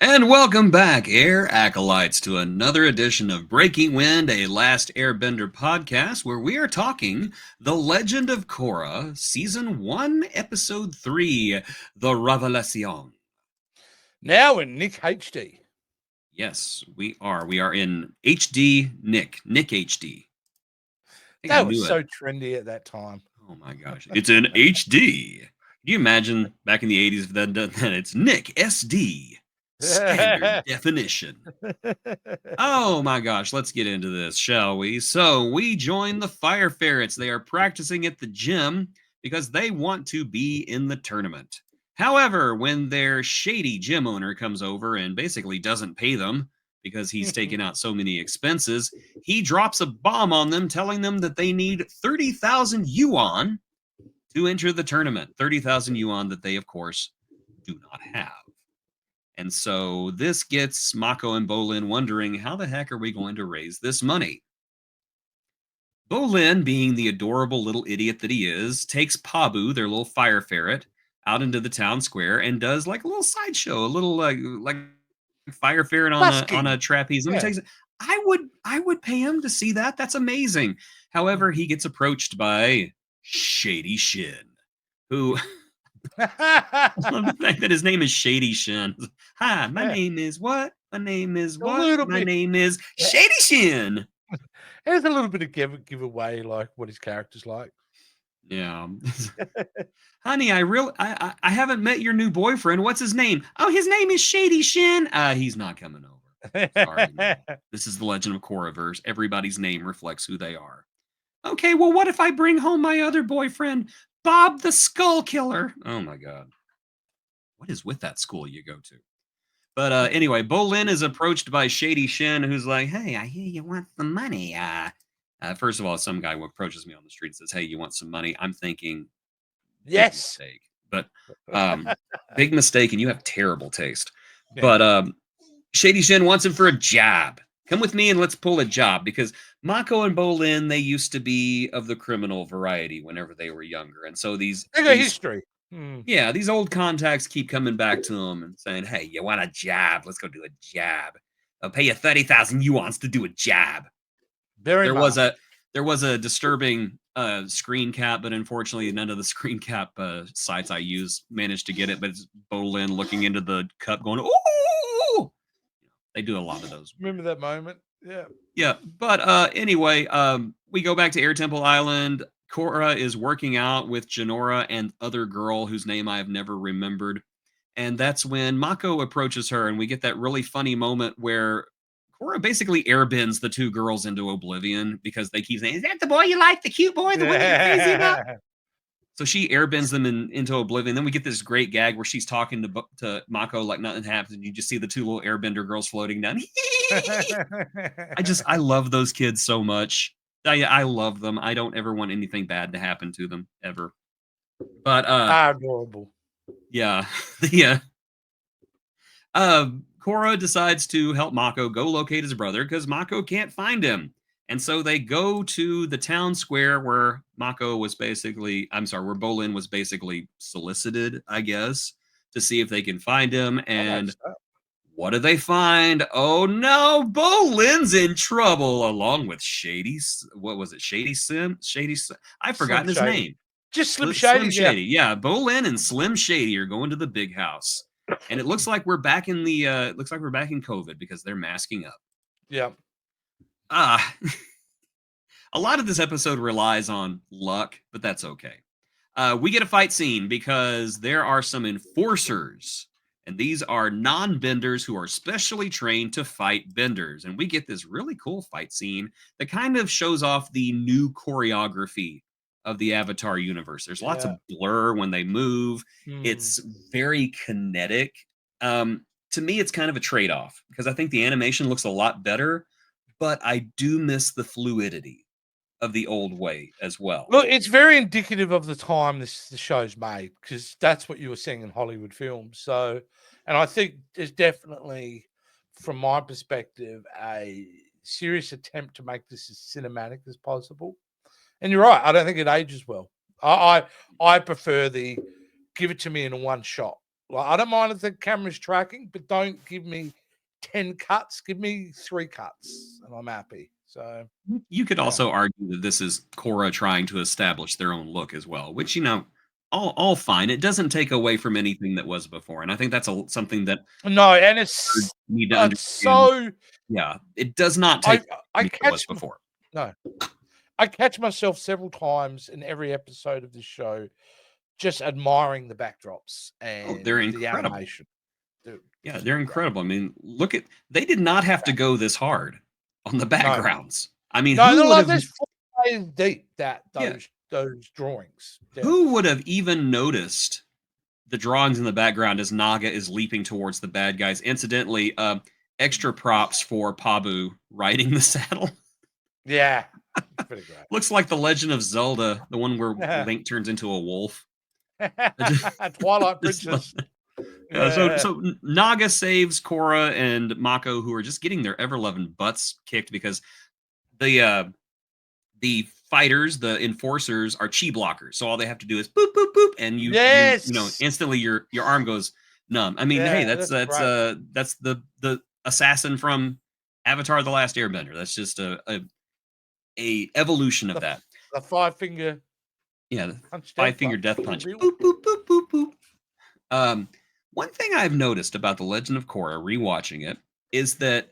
And welcome back, Air Acolytes, to another edition of Breaking Wind, a Last Airbender podcast, where we are talking The Legend of Korra, Season 1, Episode 3, The Revelation. Now in Nick HD. Yes, we are. We are in HD Nick HD. I think I That was knew it. so trendy at that time. Oh my gosh. It's in HD. Can you imagine back in the 80s if that done that? It's Nick SD. Standard definition. Oh my gosh, let's get into this, shall we? So we join the Fire Ferrets. They are practicing at the gym because they want to be in the tournament. However, when their shady gym owner comes over and basically doesn't pay them because he's taken out so many expenses, he drops a bomb on them, telling them that they need 30,000 yuan to enter the tournament. 30,000 yuan that they, of course, do not have. And so this gets Mako and Bolin wondering, how the heck are we going to raise this money? Bolin, being the adorable little idiot that he is, takes Pabu, their little fire ferret, out into the town square and does like a little sideshow, a little like fire ferret on a trapeze. Let me tell you, I would pay him to see that. That's amazing. However, he gets approached by Shady Shin, who I love the fact that his name is Shady Shin. Hi, my name is what? My name is what? My name is Shady Shin. There's a little bit of giveaway, like what his character's like. Yeah. Honey, I haven't met your new boyfriend. What's his name? Oh, his name is Shady Shin. He's not coming over. Sorry. No. This is the Legend of Korra verse. Everybody's name reflects who they are. Okay, well, what if I bring home my other boyfriend, Bob the Skull Killer? Oh my god. What is with that school you go to? But anyway, Bolin is approached by Shady Shin, who's like, "Hey, I hear you want some money." First of all, some guy who approaches me on the street and says, "Hey, you want some money?" I'm thinking, Yes. big mistake. But big mistake, and you have terrible taste. Yeah. But Shady Shin wants him for a job. Come with me and let's pull a job, because Mako and Bolin, they used to be of the criminal variety whenever they were younger, and so these history. Yeah, these old contacts keep coming back to him and saying, "Hey, you want a job? Let's go do a job. I'll pay you 30,000 yuans to do a job." There was a disturbing screen cap, but unfortunately, none of the screen cap sites I use managed to get it. But it's Bolin looking into the cup, going, "Ooh!" They do a lot of those. Remember that moment? Yeah. Yeah, but anyway, we go back to Air Temple Island. Korra is working out with Janora and other girl whose name I have never remembered. And that's when Mako approaches her, and we get that really funny moment where Korra basically airbends the two girls into oblivion because they keep saying, "Is that the boy you like? The cute boy? The one you're crazy about?" So she airbends them into oblivion. Then we get this great gag where she's talking to Mako like nothing happens, and you just see the two little airbender girls floating down. I love those kids so much. I love them. I don't ever want anything bad to happen to them ever. But adorable. Yeah. Yeah. Korra decides to help Mako go locate his brother because Mako can't find him. And so they go to the town square where Bolin was basically solicited, I guess, to see if they can find him. And what do they find? Oh no, Bolin's in trouble along with Shady. What was it? Shady Sim? I've forgotten his name. Just Slim Shady. Yeah. Bolin and Slim Shady are going to the big house. And it looks like we're back in COVID because they're masking up. Yeah. A lot of this episode relies on luck, but that's okay. We get a fight scene because there are some enforcers, and these are non-benders who are specially trained to fight benders. And we get this really cool fight scene that kind of shows off the new choreography of the Avatar universe. There's lots of blur when they move. It's very kinetic. To me, it's kind of a trade-off because I think the animation looks a lot better, but I do miss the fluidity of the old way as well. Look, it's very indicative of the time the show's made, because that's what you were seeing in Hollywood films. So, and I think there's definitely, from my perspective, a serious attempt to make this as cinematic as possible. And you're right, I don't think it ages well. I prefer the give it to me in one shot. Well, I don't mind if the camera's tracking, but don't give me 10 cuts. Give me 3 cuts, and I'm happy. So You could yeah. also argue that this is Korra trying to establish their own look as well, which, all fine. It doesn't take away from anything that was before, and I think that's something that No, and need to it's understand. so Yeah, it does not I take I away from what was catch before. no, I catch myself several times in every episode of this show just admiring the backdrops Oh, they're and the incredible. animation. Dude, Yeah, it's they're great. incredible. I mean, they did not have to go this hard on the No, backgrounds. I mean, no, who they're would like have there's 4 layers deep that yeah, those drawings. Yeah. who would have even noticed the drawings in the background as Naga is leaping towards the bad guys? Incidentally, extra props for Pabu riding the saddle. Yeah. It's pretty great. Looks like the Legend of Zelda, the one where Link turns into a wolf. Twilight Just Princess. so Naga saves Korra and Mako, who are just getting their ever-loving butts kicked because the fighters, the enforcers, are chi blockers. So all they have to do is boop boop boop, and Yes. instantly your arm goes numb. I mean, hey, Yeah, that's great. that's the assassin from Avatar: The Last Airbender. That's just a evolution of that. The 5-finger Yeah, the punch death 5-finger death punch. reveal. Boop boop boop boop boop. One thing I've noticed about The Legend of Korra, rewatching it, is that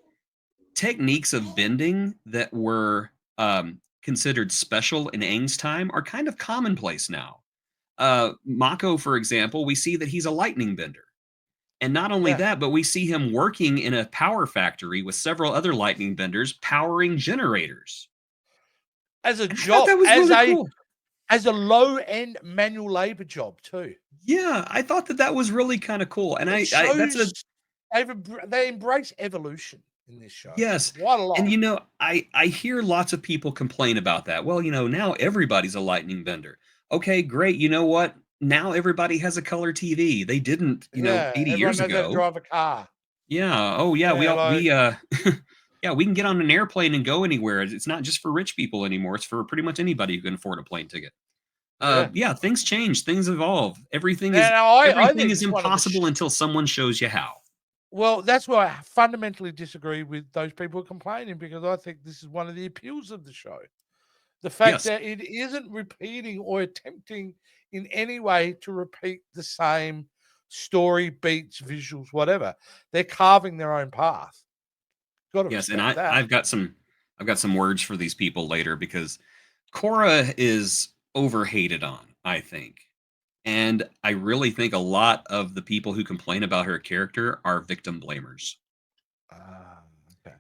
techniques of bending that were considered special in Aang's time are kind of commonplace now. Mako, for example, we see that he's a lightning bender. And not only Yeah. that, but we see him working in a power factory with several other lightning benders powering generators. As a And I thought job, that was really cool. as a low-end manual labor job too. Yeah, I thought that was really kind of cool. And It shows they embrace evolution in this show. yes. Quite a lot. And I hear lots of people complain about that. Well, now everybody's a lightning bender. Okay, great. You know what? Now everybody has a color TV. They didn't, 80 everyone years knows how to ago. drive a car. Yeah. Oh yeah, Yeah, we yeah, we can get on an airplane and go anywhere. It's not just for rich people anymore. It's for pretty much anybody who can afford a plane ticket. Yeah, things change, things evolve. Everything And I think is it's one of the impossible until someone shows you how. well, that's why I fundamentally disagree with those people complaining, because I think this is one of the appeals of the show. The fact Yes. that it isn't repeating or attempting in any way to repeat the same story, beats, visuals, whatever. They're carving their own path. Got to Yes, and respect that. I've got some words for these people later because Korra is overhated on, I think. And I really think a lot of the people who complain about her character are victim blamers. Okay.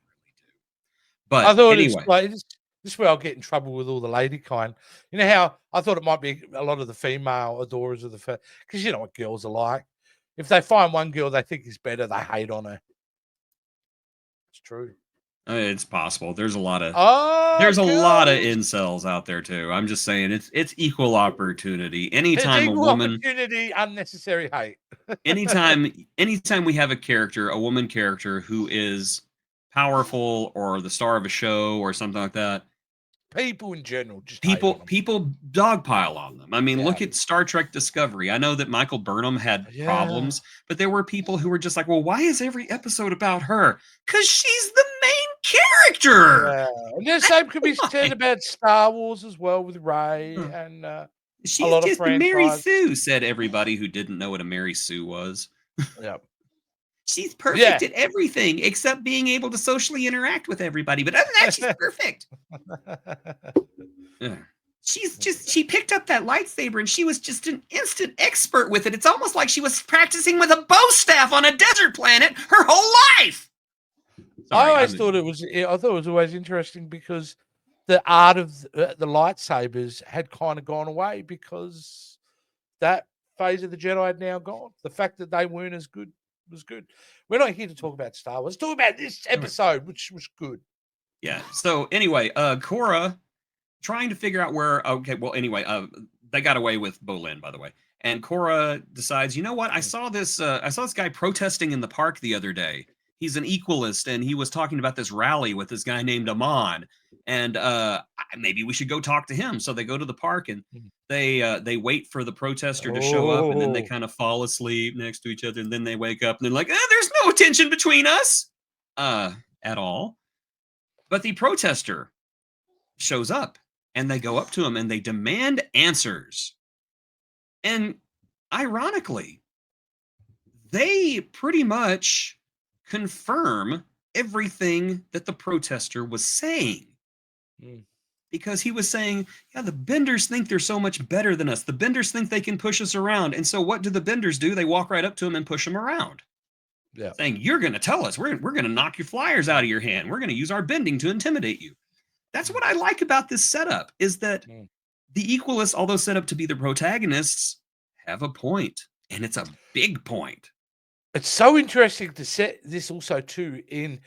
But I thought anyway, this is where I'll get in trouble with all the lady kind. You know how I thought it might be a lot of the female adorers of the because you know what girls are like. If they find one girl they think is better, they hate on her. It's true. it's possible. There's a lot of Oh, incels out there too. I'm just saying it's equal opportunity. Anytime a equal woman opportunity, unnecessary hate. anytime we have a woman character who is powerful or the star of a show or something like that, People in general just hate on them. people dogpile on them. I mean, Yeah. look at Star Trek Discovery. I know that Michael Burnham had problems, but there were people who were just like, well, why is every episode about her? Because she's the main character. Yeah. And the same could be said about Star Wars as well with Rey and she's lot of just a Mary franchise. Sue, said everybody who didn't know what a Mary Sue was. Yeah. She's perfect at everything except being able to socially interact with everybody. But other than that, she's perfect. She picked up that lightsaber and she was just an instant expert with it. It's almost like she was practicing with a bow staff on a desert planet her whole life. Sorry, I thought it was always interesting because the art of the lightsabers had kind of gone away because that phase of the Jedi had now gone. The fact that they weren't as good was good. We're not here to talk about Star Wars. Talk about this episode, which was good. Yeah. So anyway, Korra trying to figure out where. Okay. Well, anyway, they got away with Bolin, by the way, and Korra decides, you know what? I saw this guy protesting in the park the other day. He's an equalist, and he was talking about this rally with this guy named Amon. And I maybe we should go talk to him. So they go to the park and they wait for the protester to show up, and then they kind of fall asleep next to each other, and then they wake up and they're like, there's no tension between us at all. But the protester shows up, and they go up to him and they demand answers. And ironically, they pretty much confirm everything that the protester was saying. Because he was saying, yeah, the Benders think they're so much better than us. The Benders think they can push us around. And so what do the Benders do? They walk right up to him and push him around. Yeah. Saying, you're going to tell us. We're going to knock your flyers out of your hand. We're going to use our bending to intimidate you. That's what I like about this setup, is that the Equalists, although set up to be the protagonists, have a point. And it's a big point. It's so interesting to set this also, too, in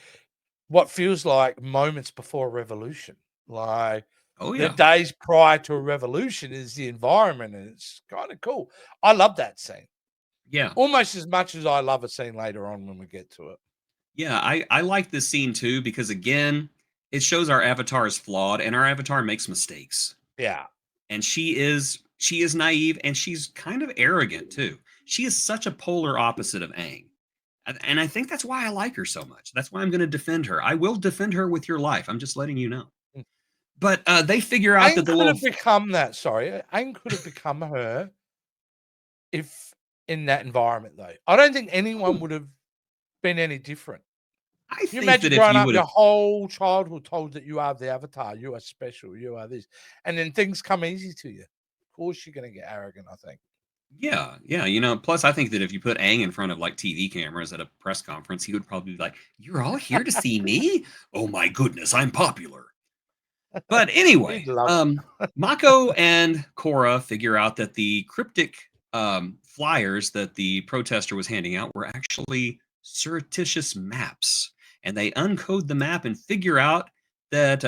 what feels like moments before a revolution. Like, the days prior to a revolution is the environment, and it's kind of cool. I love that scene. Yeah. Almost as much as I love a scene later on when we get to it. Yeah, I like this scene too, because again, it shows our avatar is flawed, and our avatar makes mistakes. Yeah. And she is naive, and she's kind of arrogant too. She is such a polar opposite of Aang. And I think that's why I like her so much. That's why I'm going to defend her. I will defend her with your life. I'm just letting you know. But they figure out that the Aang could have become that. Sorry, Aang could have become her if in that environment, though. I don't think anyone would have been any different. I you imagine growing up your whole childhood told that you are the avatar, you are special, you are this, and then things come easy to you. Of course, you're going to get arrogant, I think. Yeah. You know, plus I think that if you put Aang in front of like TV cameras at a press conference, he would probably be like, "You're all here to see me? Oh my goodness, I'm popular." But anyway, Mako and Korra figure out that the cryptic flyers that the protester was handing out were actually surreptitious maps. And they uncode the map and figure out that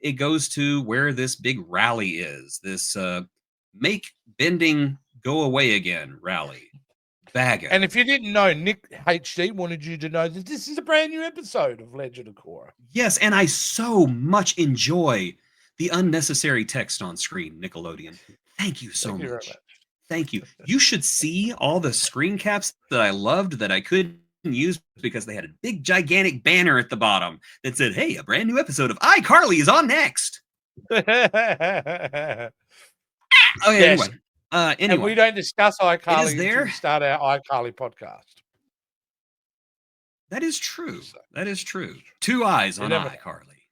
it goes to where this big rally is. This Make Bending Go Away Again rally. Baga. And if you didn't know, Nick HD wanted you to know that this is a brand new episode of Legend of Korra. Yes, and I so much enjoy the unnecessary text on screen, Nickelodeon. Thank you so much. Thank you. You should see all the screen caps that I loved that I couldn't use because they had a big, gigantic banner at the bottom that said, "Hey, a brand new episode of iCarly is on next." Anyway. And we don't discuss iCarly until we start our iCarly podcast. That is true. That is true. 2 eyes on iCarly.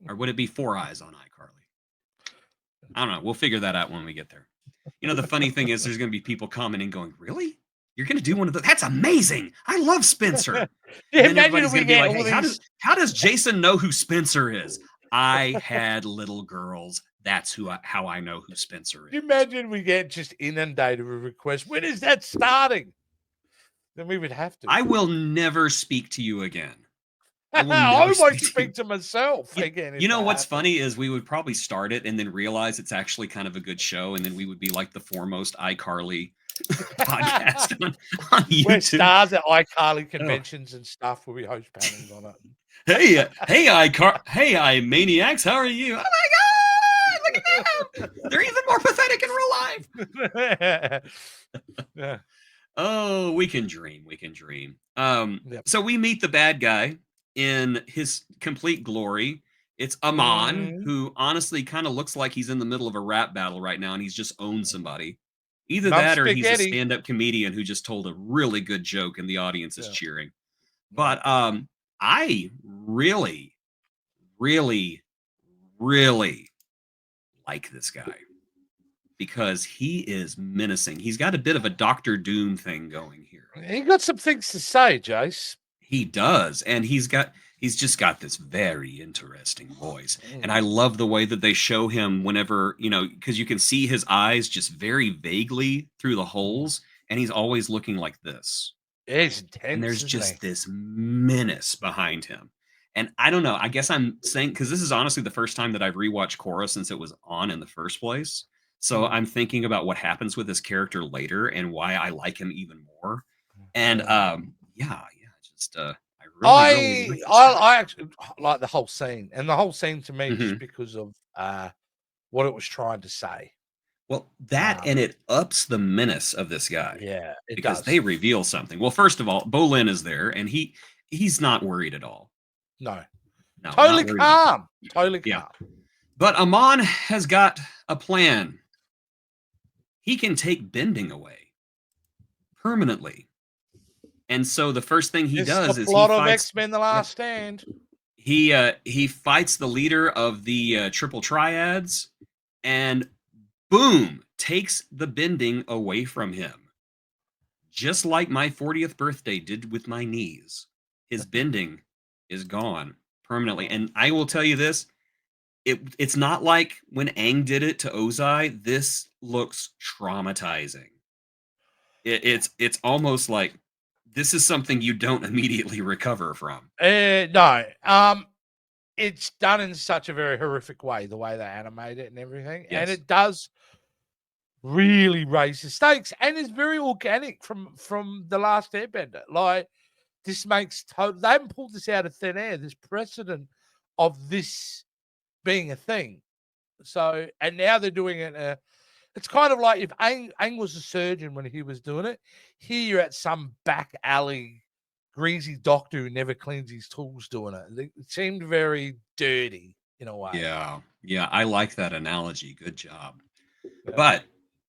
Or would it be 4 eyes on iCarly? I don't know. We'll figure that out when we get there. You know, the funny thing is there's going to be people commenting going, "Really? You're going to do one of those? That's amazing. I love Spencer." And then everybody's going to be like, "Hey, how does Jason know who Spencer is?" I had little girls. That's how I know who Spencer is. You imagine we get just inundated with requests. When is that starting? Then we would have to. I will never speak to you again. I won't speak to myself again. You know what's funny is we would probably start it and then realize it's actually kind of a good show, and then we would be like the foremost iCarly podcast on YouTube. We're stars at iCarly conventions and stuff where we host panels on it. Hey, iManiacs, how are you? Oh my God, look at them! They're even more pathetic in real life. Yeah. Oh, we can dream. So we meet the bad guy in his complete glory. It's Amon, who honestly kind of looks like he's in the middle of a rap battle right now, and he's just owned somebody. Either that or he's a stand-up comedian who just told a really good joke and the audience is cheering. But I really, really, really like this guy because he is menacing. He's got a bit of a Dr. Doom thing going here. He got some things to say, Jace. He does, and he's just got this very interesting voice. And I love the way that they show him whenever, you know, because you can see his eyes just very vaguely through the holes, and he's always looking like this. It's intense, and there's just this menace behind him. And I don't know, I guess I'm saying, because this is honestly the first time that I've rewatched Korra since it was on in the first place. So I'm thinking about what happens with this character later and why I like him even more. And I Really like this guy. I actually like the whole scene, and the whole scene to me just Mhm. because of what it was trying to say. Well, that Um, and it ups the menace of this guy yeah, it because they does. reveal something. Well, first of all, Bolin is there, and he's not worried at all. No, No, not totally worried at all. calm, totally Yeah. calm. But Amon has got a plan. He can take bending away permanently. And so the first thing he This is the does is plot of X-Men: The Last Stand. he fights the leader of the triple triads and boom, takes the bending away from him. Just like my 40th birthday did with my knees. His bending is gone permanently. And I will tell you this, it's not like when Aang did it to Ozai. This looks traumatizing. It's almost like this is something you don't immediately recover from. No, it's done in such a very horrific way, the way they animate it and everything, and Yes. it does really raise the stakes, and it's very organic from the last Airbender. Like this makes total. They haven't pulled this out of thin air. There's precedent of this being a thing. So, and now they're doing it. It's kind of like if Aang was a surgeon when he was doing it. Here you're at some back alley, greasy doctor who never cleans his tools doing it. It seemed very dirty in a way. Yeah. Yeah, I like that analogy. Good job. Yeah. But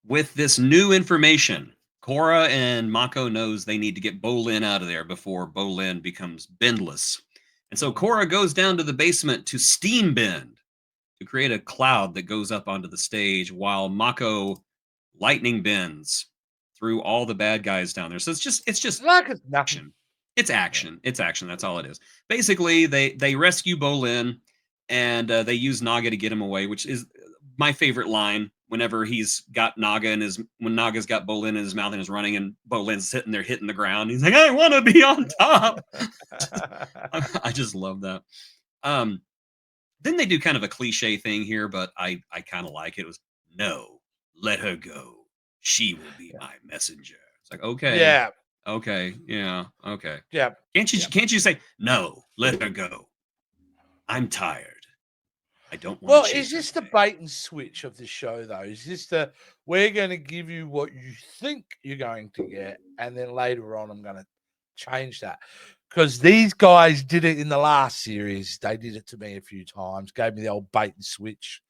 with this new information, Korra and Mako knows they need to get Bolin out of there before Bolin becomes bendless. And so Korra goes down to the basement to steam bend to create a cloud that goes up onto the stage while Mako lightning bends through all the bad guys down there. So it's just Like it's nothing. action. It's action. It's action. That's all it is. Basically, they rescue Bolin and they use Naga to get him away, which is my favorite line. Whenever he's got Naga in his, when Naga's got Bolin in his mouth and is running, and Bolin's sitting there hitting the ground, he's like, "I want to be on top." I just love that. Um, then they do kind of a cliche thing here, but I kind of like it. It was no, let her go. She will be my messenger. It's like okay, Yeah, okay, yeah, okay. yeah, yeah. Can't you say no? Let her go. I'm tired. I don't want to Well, is chase her this the away. bait and switch of the show, though? Is this the we're going to give you what you think you're going to get, and then later on, I'm going to change that? Because these guys did it in the last series. They did it to me a few times, gave me the old bait and switch.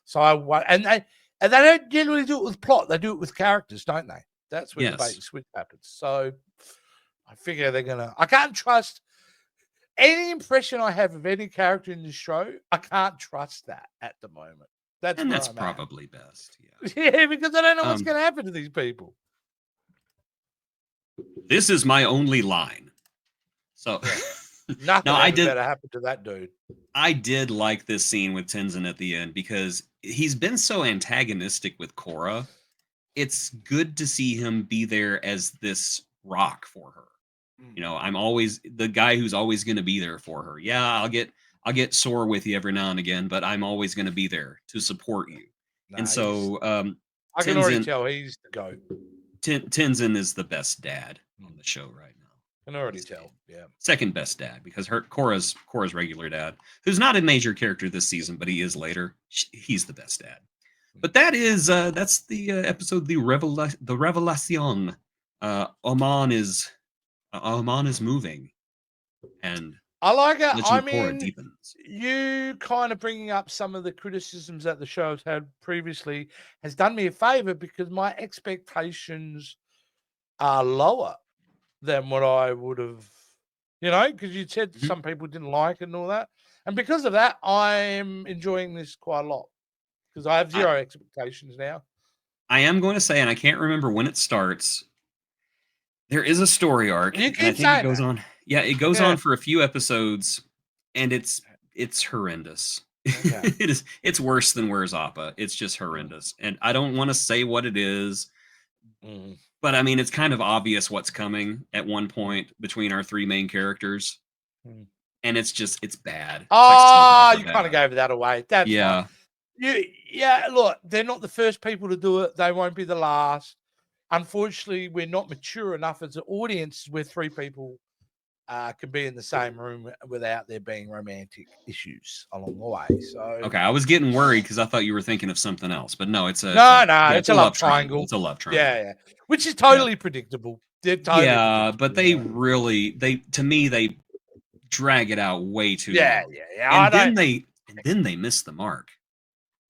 So and they don't generally do it with plot. They do it with characters, don't they? That's where the bait Yes, and switch happens. So I figure they're gonna. I can't trust any impression I have of any character in the show. I can't trust that at the moment. That's and where that's I'm at. probably best. Yeah. Yeah, because I don't know what's Um, going to happen to these people. this is my only line. So Yeah. now Nothing ever better happened to that dude. I did like this scene with Tenzin at the end because he's been so antagonistic with Korra. It's good to see him be there as this rock for her. You know, I'm always the guy who's always going to be there for her. Yeah, I'll get sore with you every now and again, but I'm always going to be there to support you. And Nah, so I can already Tenzin tell he's the goat. Tenzin is the best dad on the show right now. Can already tell. Yeah. Second best dad because her Korra's regular dad, who's not a major character this season, but he is later. He's the best dad. But that's the episode, the revelation. Amon is moving, and I like it. Legend I of Korra mean, deepens. you kind of bringing up some of the criticisms that the show's had previously has done me a favor because my expectations are lower than what I would have, because you said Mhm. some people didn't like it and all that. And because of that, I'm enjoying this quite a lot because I have I zero expectations now. I am going to say, and I can't remember when it starts. There is a story arc, You and I keep think it saying goes that. on. Yeah, it goes Yeah. on for a few episodes, and it's horrendous. Okay. It's worse than Where's Appa. It's just horrendous, and I don't want to say what it is, Mm. but I mean it's kind of obvious what's coming at one point between our three main characters, Mm. and it's bad. It's like soap Oh, opera you kind of bad. gave that away. That's fine. Yeah. Yeah, look, they're not the first people to do it. They won't be the last. Unfortunately, we're not mature enough as an audience. We're three people can be in the same room without there being romantic issues along the way. So Okay, I was getting worried because I thought you were thinking of something else, but no, it's it's a a love love triangle. It's a love triangle. Yeah, which is totally predictable. They're totally Yeah, but they predictable. really to me they drag it out way too Yeah, long. yeah. And then they miss the mark.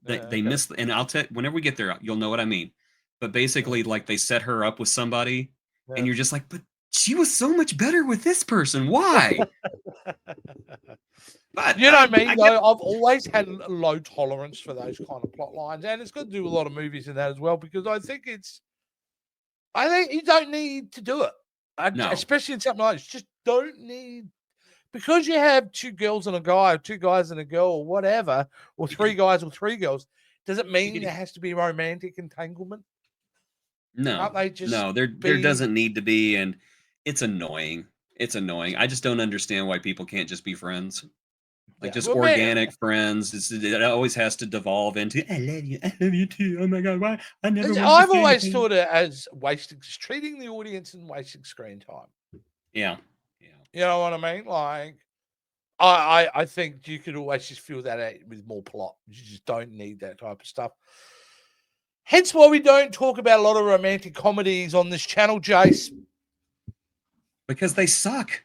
They Okay. miss, and I'll tell whenever we get there, you'll know what I mean. But basically, like they set her up with somebody, and you're just like, but she was so much better with this person. Why? But You know me, I though. get I've always had a low tolerance for those kind of plot lines, and it's got to do with a lot of movies in that as well. Because I think you don't need to do it, no, especially in something like this. Just don't need because you have two girls and a guy, or two guys and a girl, or whatever, or three guys or three girls. Does it mean there has to be romantic entanglement? Can't they just no, there be? doesn't need to be, and it's annoying. It's annoying. I just don't understand why people can't just be friends. Like Yeah, just well, man, organic friends. It always has to devolve into I love you too. Oh my god, why I never wanted to I've say always anything. thought it as treating the audience and wasting screen time. Yeah, yeah. You know what I mean? Like, I think you could always just fill that out with more plot. You just don't need that type of stuff. Hence why we don't talk about a lot of romantic comedies on this channel, Jace. Because they suck.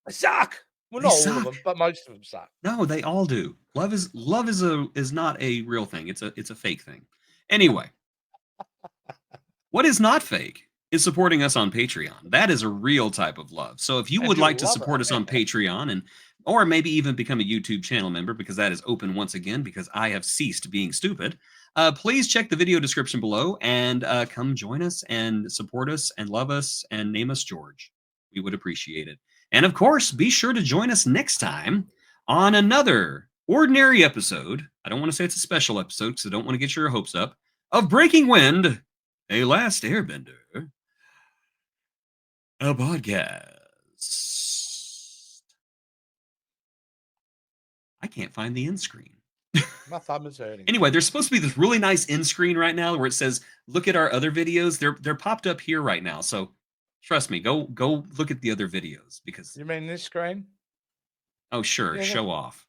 They suck. Well, They not all of suck. them, but most of them suck. No, they all do. Love is not a real thing. It's a fake thing. Anyway, what is not fake is supporting us on Patreon. That is a real type of love. So if you And would like you'll to love support us on it. Patreon or maybe even become a YouTube channel member because that is open once again because I have ceased being stupid. Please check the video description below and come join us and support us and love us and name us George. We would appreciate it. And of course, be sure to join us next time on another ordinary episode. I don't want to say it's a special episode because I don't want to get your hopes up of Breaking Wind, a Last Airbender, a podcast. I can't find the end screen. My thumb is hurting. Anyway, there's supposed to be this really nice end screen right now where it says, "Look at our other videos." They're popped up here right now. So trust me, go look at the other videos because You mean this screen? oh sure, Yeah, show off.